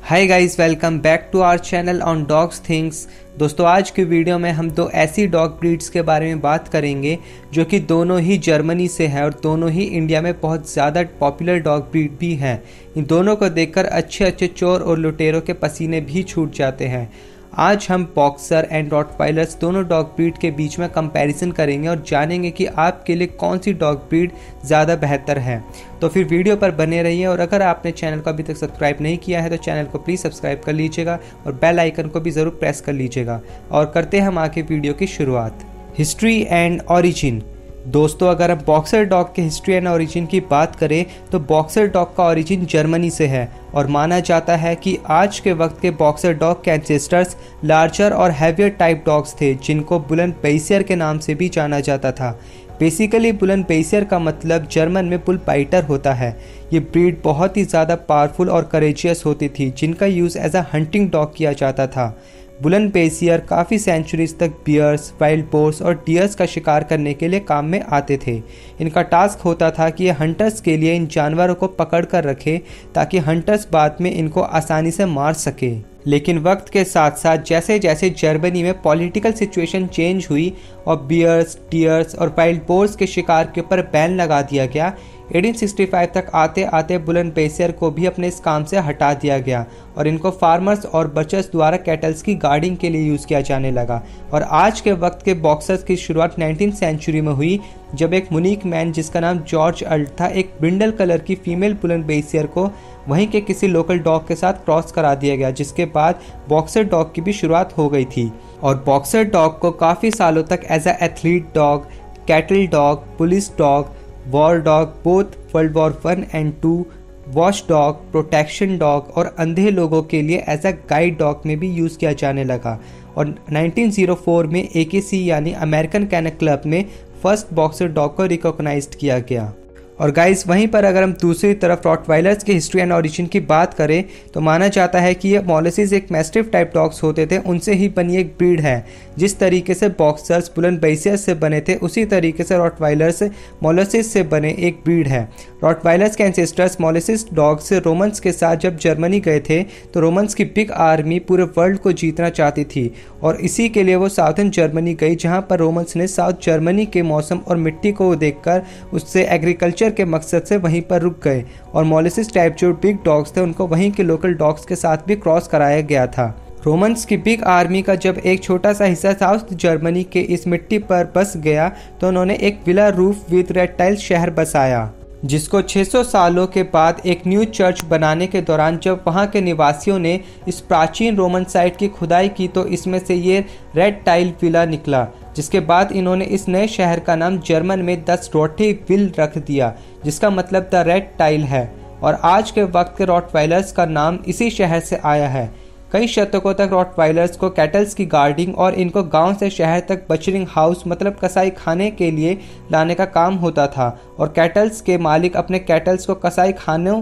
Hi guys, welcome back to our channel on dogs things. दोस्तों, आज की video में हम दो ऐसी डॉग ब्रीड्स के बारे में बात करेंगे जो कि दोनों ही जर्मनी से है और दोनों ही इंडिया में बहुत ज़्यादा पॉपुलर डॉग ब्रीड भी हैं। इन दोनों को देखकर अच्छे अच्छे चोर और लुटेरों के पसीने भी छूट जाते हैं। आज हम बॉक्सर एंड रॉटवाइलर्स दोनों डॉग ब्रीड के बीच में कंपैरिजन करेंगे और जानेंगे कि आपके लिए कौन सी डॉग ब्रीड ज़्यादा बेहतर है। तो फिर वीडियो पर बने रहिए और अगर आपने चैनल को अभी तक सब्सक्राइब नहीं किया है तो चैनल को प्लीज़ सब्सक्राइब कर लीजिएगा और बेल आइकन को भी ज़रूर प्रेस कर लीजिएगा। और करते हैं हम आगे वीडियो की शुरुआत। History and origin. दोस्तों, अगर हम बॉक्सर डॉग के हिस्ट्री एंड ओरिजिन की बात करें तो बॉक्सर डॉग का ओरिजिन जर्मनी से है और माना जाता है कि आज के वक्त के बॉक्सर डॉग के एंसेस्टर्स लार्जर और हैवियर टाइप डॉग्स थे जिनको बुलन बेसियर के नाम से भी जाना जाता था। बेसिकली बुलन बेसियर का मतलब जर्मन में बुल बाइटर होता है। ये ब्रीड बहुत ही ज़्यादा पावरफुल और करेजियस होती थी जिनका use as a hunting dog किया जाता था। बुलन बेसियर काफ़ी सेंचुरीज तक बियर्स, वाइल्ड बोर्स और डियर्स का शिकार करने के लिए काम में आते थे। इनका टास्क होता था कि ये हंटर्स के लिए इन जानवरों को पकड़ कर रखे ताकि हंटर्स बाद में इनको आसानी से मार सके। लेकिन वक्त के साथ साथ जैसे जैसे जर्मनी में पॉलिटिकल सिचुएशन चेंज हुई और बियर्स, डियर्स और वाइल्ड बोर्स के शिकार के ऊपर बैन लगा दिया गया, 1865 तक आते आते बुलन बेसियर को भी अपने इस काम से हटा दिया गया और इनको फार्मर्स और बचर्स द्वारा कैटल्स की गार्डिंग के लिए यूज़ किया जाने लगा। और आज के वक्त के बॉक्सर्स की शुरुआत 19th सेंचुरी में हुई जब एक मुनीक मैन जिसका नाम जॉर्ज अल्ट था एक ब्रिंडल कलर की फीमेल बुलन बेसियर को वहीं के किसी लोकल डॉग के साथ क्रॉस करा दिया गया, जिसके बाद बॉक्सर डॉग की भी शुरुआत हो गई थी। और बॉक्सर डॉग को काफ़ी सालों तक as a athlete dog, cattle dog, police dog, war dog, both world war 1 and 2, watch dog, protection dog और अंधे लोगों के लिए एज अ गाइड डॉग में भी यूज़ किया जाने लगा। और 1904 में AKC यानी अमेरिकन कैनल क्लब में फर्स्ट बॉक्सर डॉग को रिकॉग्नाइज्ड किया गया। और गाइस, वहीं पर अगर हम दूसरी तरफ रॉटवाइलर्स की हिस्ट्री एंड ओरिजिन की बात करें तो माना जाता है कि ये मॉलिसीज एक मैस्टिफ टाइप डॉग्स होते थे, उनसे ही बनी एक ब्रीड है। जिस तरीके से बॉक्सर्स बुलन बेसियर से बने थे उसी तरीके से रॉटवाइलर्स मॉलिसीज से बने एक ब्रीड है। रॉटवाइलर्स के एंसेस्टर्स मॉलिसीज डॉग से रोमन्स के साथ जब जर्मनी गए थे तो रोमन्स की बिग आर्मी पूरे वर्ल्ड को जीतना चाहती थी और इसी के लिए वो साउथर्न जर्मनी गई, जहाँ पर रोमन्स ने साउथ जर्मनी के मौसम और मिट्टी को देखकर उससे एग्रीकल्चर के मकसद से वहीं पर रुक गए और मॉलिसीज टाइप जो बिग डॉग्स थे उनको वहीं के लोकल डॉग्स के साथ भी क्रॉस कराया गया था। रोमन्स की बिग आर्मी का जब एक छोटा सा हिस्सा साउथ जर्मनी के इस मिट्टी पर बस गया तो उन्होंने एक villa roof with red tile शहर बसाया, जिसको 600 सालों के बाद एक न्यू चर्च बनाने के दौरान जब वहाँ के निवासियों ने इस प्राचीन रोमन साइट की खुदाई की तो इसमें से ये रेड टाइल विला निकला, जिसके बाद इन्होंने इस नए शहर का नाम जर्मन में द स्ट्रोटे विल रख दिया, जिसका मतलब द रेड टाइल है। और आज के वक्त के रॉटवाइलर्स का नाम इसी शहर से आया है। कई शतकों तक रॉटवाइलर्स को कैटल्स की गार्डिंग और इनको गांव से शहर तक बचरिंग हाउस मतलब कसाई खाने के लिए लाने का काम होता था और कैटल्स के मालिक अपने कैटल्स को कसाई खानों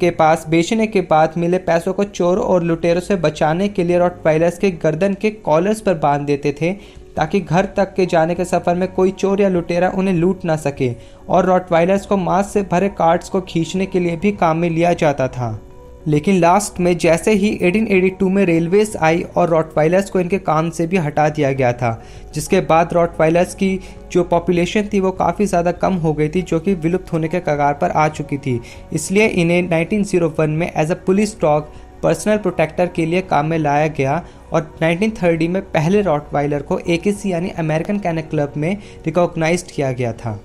के पास बेचने के बाद मिले पैसों को चोरों और लुटेरों से बचाने के लिए रॉटवाइलर्स के गर्दन के कॉलर्स पर बांध देते थे ताकि घर तक के जाने के सफ़र में कोई चोर या लुटेरा उन्हें लूट ना सके। और रॉटवाइलर्स को मांस से भरे कार्ट्स को खींचने के लिए भी काम में लिया जाता था। लेकिन लास्ट में जैसे ही 1882 में रेलवेज आई और रॉटवाइलर्स को इनके काम से भी हटा दिया गया था, जिसके बाद रॉटवाइलर्स की जो पॉपुलेशन थी वो काफ़ी ज़्यादा कम हो गई थी, जो कि विलुप्त होने के कगार पर आ चुकी थी। इसलिए इन्हें 1901 में as a police dog, personal protector के लिए काम में लाया गया और 1930 में पहले रॉटवाइलर को AKC यानी अमेरिकन कैनल क्लब में रिकॉग्नाइज्ड किया गया था।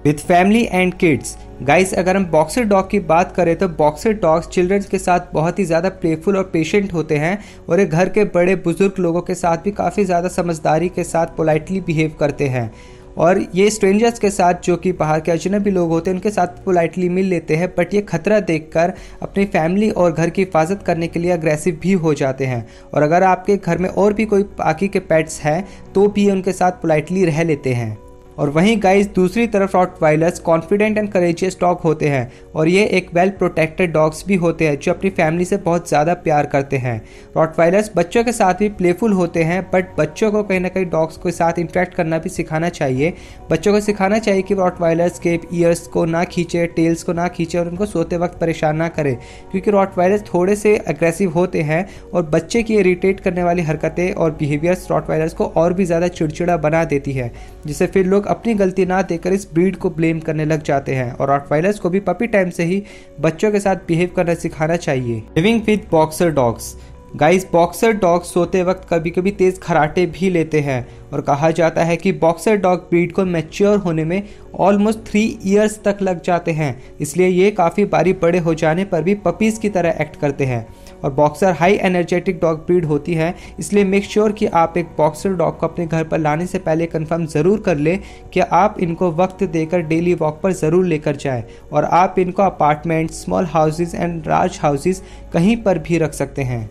With family and kids. Guys, अगर हम बॉक्सर डॉग की बात करें तो बॉक्सर डॉग्स चिल्ड्रंस के साथ बहुत ही ज़्यादा प्लेफुल और पेशेंट होते हैं और ये घर के बड़े बुजुर्ग लोगों के साथ भी काफ़ी ज़्यादा समझदारी के साथ पोलाइटली बिहेव करते हैं और ये स्ट्रेंजर्स के साथ जो कि बाहर के अजनबी लोग होते हैं उनके साथ पोलाइटली मिल लेते हैं, बट ये खतरा देखकर अपनी फैमिली और घर की हिफाजत करने के लिए अग्रेसिव भी हो जाते हैं। और अगर आपके घर में और भी कोई बाकी के पेट्स हैं तो भी उनके साथ पोलाइटली रह लेते हैं। और वहीं गाइस दूसरी तरफ रॉटवाइलर्स कॉन्फिडेंट एंड करेजियस डॉग होते हैं और ये एक वेल प्रोटेक्टेड डॉग्स भी होते हैं जो अपनी फैमिली से बहुत ज़्यादा प्यार करते हैं। रॉटवाइलर्स बच्चों के साथ भी प्लेफुल होते हैं, बट बच्चों को कहीं ना कहीं डॉग्स के साथ इंटरेक्ट करना भी सिखाना चाहिए। बच्चों को सिखाना चाहिए कि रॉटवाइलर्स के ईयर्स को ना खींचे, टेल्स को ना खींचे और उनको सोते वक्त परेशान ना करे, क्योंकि रॉटवाइलर्स थोड़े से अग्रेसिव होते हैं और बच्चे की इरिटेट करने वाली हरकतें और बिहेवियर्स रॉटवाइलर्स को और भी ज़्यादा चिड़चिड़ा बना देती है, जिससे फिर लोग अपनी गलती ना देकर इस ब्रीड को ब्लेम करने लग जाते हैं। और रॉटवाइलर्स को भी पपी टाइम से ही बच्चों के साथ बिहेव करना सिखाना चाहिए। Living with boxer dogs. Guys boxer dog सोते वक्त कभी कभी तेज खराटे भी लेते हैं और कहा जाता है कि बॉक्सर डॉग ब्रीड को मैच्योर होने में ऑलमोस्ट 3 इयर्स तक लग जाते हैं, इसलिए ये काफ़ी बारी बड़े हो जाने पर भी पपीज़ की तरह एक्ट करते हैं। और boxer high energetic dog breed होती है, इसलिए मेक श्योर कि आप एक बॉक्सर डॉग को अपने घर पर लाने से पहले कंफर्म ज़रूर कर लें कि आप इनको वक्त देकर डेली वॉक पर ज़रूर लेकर जाएं और आप इनको apartment, small houses and large houses कहीं पर भी रख सकते हैं।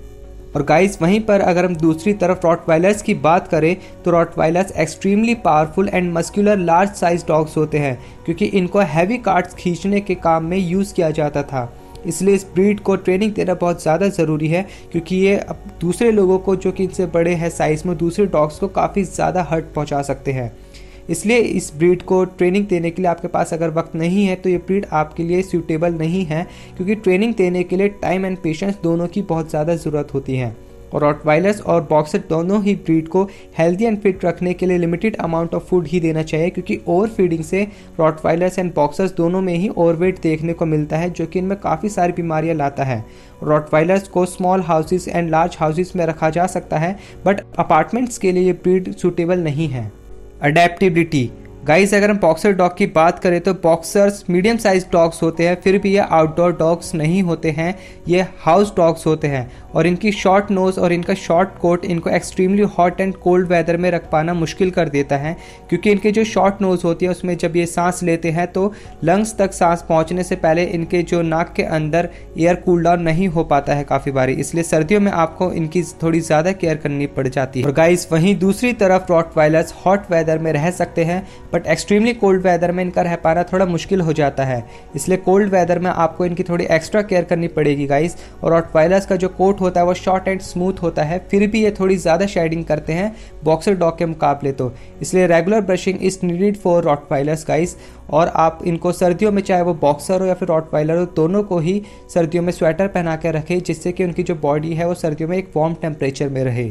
और गाइस वहीं पर अगर हम दूसरी तरफ रॉटवाइलर्स की बात करें तो Rottweilers extremely powerful and muscular large size dogs होते हैं, क्योंकि इनको हैवी कार्ट्स खींचने के काम में यूज़ किया जाता था। इसलिए इस ब्रीड को ट्रेनिंग देना बहुत ज़्यादा ज़रूरी है, क्योंकि ये दूसरे लोगों को जो कि इनसे बड़े हैं साइज़ में, दूसरे डॉग्स को काफ़ी ज़्यादा हर्ट पहुंचा सकते हैं। इसलिए इस ब्रीड को ट्रेनिंग देने के लिए आपके पास अगर वक्त नहीं है तो ये ब्रीड आपके लिए सूटेबल नहीं है, क्योंकि ट्रेनिंग देने के लिए टाइम एंड पेशेंस दोनों की बहुत ज़्यादा ज़रूरत होती है। और रॉटवाइलर्स और बॉक्सर दोनों ही ब्रीड को हेल्दी एंड फिट रखने के लिए लिमिटेड अमाउंट ऑफ फूड ही देना चाहिए, क्योंकि ओवर फीडिंग से रॉटवाइलर्स एंड बॉक्सर्स दोनों में ही ओवरवेट देखने को मिलता है, जो कि इनमें काफ़ी सारी बीमारियां लाता है। रॉटवाइलर्स को small houses and large houses में रखा जा सकता है, बट अपार्टमेंट्स के लिए ये ब्रीड सूटेबल नहीं है। अडेप्टिबिलिटी। गाइस अगर हम बॉक्सर डॉग की बात करें तो बॉक्सर्स मीडियम साइज डॉग्स होते हैं, फिर भी ये आउटडोर डॉग्स नहीं होते हैं, ये हाउस डॉग्स होते हैं। और इनकी शॉर्ट नोज और इनका शॉर्ट कोट इनको extremely hot and cold weather में रख पाना मुश्किल कर देता है, क्योंकि इनके जो शॉर्ट नोज होती है उसमें जब ये सांस लेते हैं तो लंग्स तक सांस पहुंचने से पहले इनके जो नाक के अंदर एयर कूल डाउन नहीं हो पाता है काफ़ी बारी, इसलिए सर्दियों में आपको इनकी थोड़ी ज़्यादा केयर करनी पड़ जाती है। और गाइस वहीं दूसरी तरफ रॉटवाइलर्स हॉट वेदर में रह सकते हैं, बट एक्सट्रीमली कोल्ड वेदर में इनका रह पाना थोड़ा मुश्किल हो जाता है, इसलिए कोल्ड वेदर में आपको इनकी थोड़ी एक्स्ट्रा केयर करनी पड़ेगी गाइस। और रॉटवाइलर्स का जो कोट होता है वो शॉर्ट एंड स्मूथ होता है, फिर भी ये थोड़ी ज़्यादा शेडिंग करते हैं बॉक्सर डॉग के मुकाबले, तो इसलिए regular brushing is needed for Rottweilers guys. और आप इनको सर्दियों में चाहे वो बॉक्सर हो या फिर रॉटवाइलर हो, दोनों को ही सर्दियों में स्वेटर पहना के रखें, जिससे कि उनकी जो बॉडी है वो सर्दियों में एक वार्म टेम्परेचर में रहे।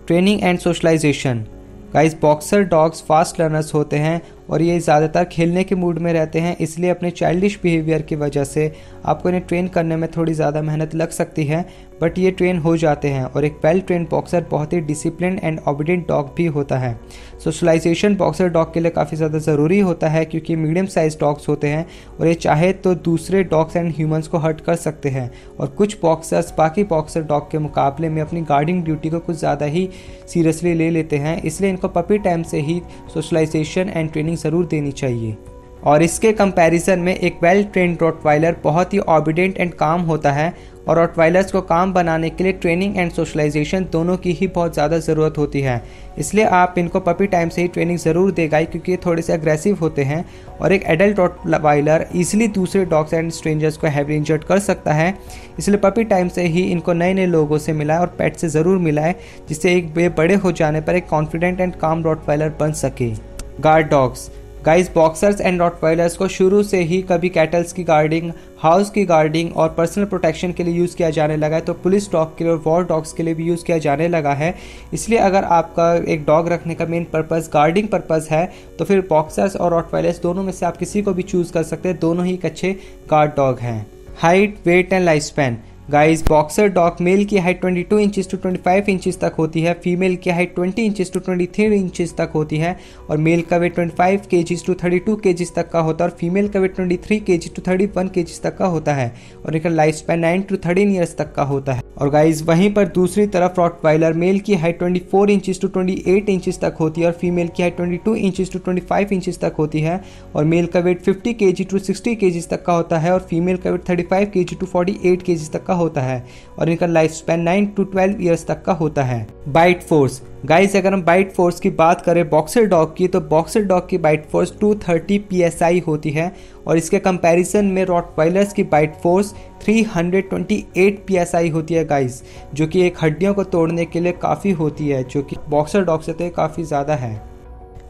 Training and socialization. Guys boxer dogs fast learners होते हैं और ये ज़्यादातर खेलने के मूड में रहते हैं, इसलिए अपने चाइल्डिश बिहेवियर की वजह से आपको इन्हें ट्रेन करने में थोड़ी ज़्यादा मेहनत लग सकती है, बट ये ट्रेन हो जाते हैं। और एक वेल ट्रेन बॉक्सर बहुत ही डिसिप्लिन एंड ओबीडिएंट डॉग भी होता है। सोशलाइजेशन बॉक्सर डॉग के लिए काफ़ी ज़्यादा ज़रूरी होता है, क्योंकि मीडियम साइज डॉग्स होते हैं और ये चाहे तो दूसरे डॉग्स एंड ह्यूमंस को हर्ट कर सकते हैं। और कुछ बॉक्सर्स बाकी बॉक्सर डॉग के मुकाबले में अपनी गार्डिंग ड्यूटी को कुछ ज़्यादा ही सीरियसली ले लेते हैं, इसलिए इनको पपी टाइम से ही सोशलाइजेशन एंड ट्रेनिंग ज़रूर देनी चाहिए। और इसके कंपैरिजन में एक वेल ट्रेन्ड रॉटवाइलर बहुत ही ओबीडिएंट एंड काम होता है, और रॉटवाइलर्स को काम बनाने के लिए ट्रेनिंग एंड सोशलाइजेशन दोनों की ही बहुत ज़्यादा ज़रूरत होती है, इसलिए आप इनको पपी टाइम से ही ट्रेनिंग ज़रूर देगा, क्योंकि ये थोड़े से अग्रेसिव होते हैं। और एक एडल्ट रॉटवाइलर ईजिली दूसरे डॉग्स एंड स्ट्रेंजर्स को हैवी इंजर्ड कर सकता है, इसलिए पपी टाइम से ही इनको नए नए लोगों से मिलाएं और पेट से ज़रूर मिलाएं, जिससे एक बड़े हो जाने पर एक कॉन्फिडेंट एंड काम रॉटवाइलर बन सके। Guard dogs. Guys boxers and Rottweilers को शुरू से ही कभी कैटल्स की गार्डिंग, हाउस की गार्डिंग और पर्सनल प्रोटेक्शन के लिए यूज़ किया जाने लगा है, तो पुलिस डॉग के लिए और वॉर डॉग्स के लिए भी यूज़ किया जाने लगा है। इसलिए अगर आपका एक डॉग रखने का मेन पर्पस गार्डिंग पर्पस है, तो फिर बॉक्सर्स और रॉटवाइलर्स दोनों में से आप किसी को भी चूज़ कर सकते हैं, दोनों ही एक अच्छे गार्ड डॉग हैं। Height, weight and life span. Guys boxer dog male की हाइट 22 इंचेस टू 25 इंचेस तक होती है, फीमेल की हाइट 20 इंचेस टू 23 इंचेस तक होती है, और मेल का वेट 25 केजीज टू 32 केजीज तक का होता है, और फीमेल का वेट 23 केजी टू 31 केजीज तक का होता है, और इनका लाइफ स्पैन 9 टू 13 ईयर्स तक का होता है। और गाइस वहीं पर दूसरी तरफ रॉटवाइलर मेल की हाइट 24 इंचेस टू 28 इंचेस तक होती है, और फीमेल की हाइट 22 इंचेस टू 25 इंचेस तक होती है, और मेल का वेट 50 केजी टू 60 केजीज तक का होता है, और फीमेल का वेट 35 केजी टू 48 केजीज तक का का होता है और इनका लाइफ स्पैन 9 to 12 ईयर्स तक का होता है। बाइट फोर्स गाइस, अगर हम बाइट फोर्स की बात करें बॉक्सर डॉग की, तो बॉक्सर डॉग की बाइट फोर्स 230 PSI होती है और इसके कंपैरिजन में रॉटवाइलर्स की बाइट फोर्स 328 PSI होती है गाइस, जो कि एक हड्डियों को तोड़ने के लिए काफ़ी होती है, जो कि बॉक्सर डॉग से तो काफ़ी ज़्यादा है।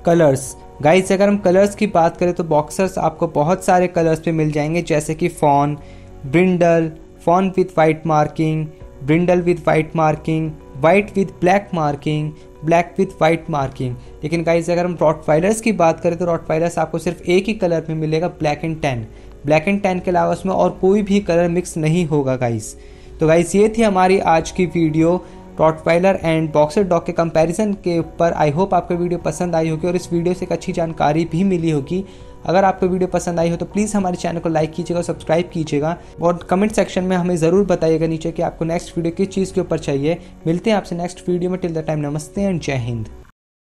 कलर्स गाइस, अगर हम कलर्स की बात करें तो बॉक्सर्स आपको बहुत सारे कलर्स पे मिल जाएंगे, जैसे कि fawn, brindle, fawn with white marking, brindle with white marking, white with black marking, black with white marking. लेकिन गाइस अगर हम रॉटवाइलर्स की बात करें तो रॉटवाइलर्स आपको सिर्फ एक ही कलर में मिलेगा, black and tan. Black and tan के अलावा उसमें और कोई भी कलर मिक्स नहीं होगा गाइस। तो गाइस ये थी हमारी आज की video Rottweiler and boxer dog के कंपैरिजन के ऊपर। आई होप आपको वीडियो पसंद आई होगी और इस वीडियो से एक अच्छी जानकारी भी मिली होगी। अगर आपको वीडियो पसंद आई हो तो प्लीज़ हमारे चैनल को लाइक कीजिएगा और सब्सक्राइब कीजिएगा और कमेंट सेक्शन में हमें ज़रूर बताइएगा नीचे कि आपको नेक्स्ट वीडियो किस चीज़ के ऊपर चाहिए। मिलते हैं आपसे नेक्स्ट वीडियो में। टिल द टाइम नमस्ते एंड जय हिंद।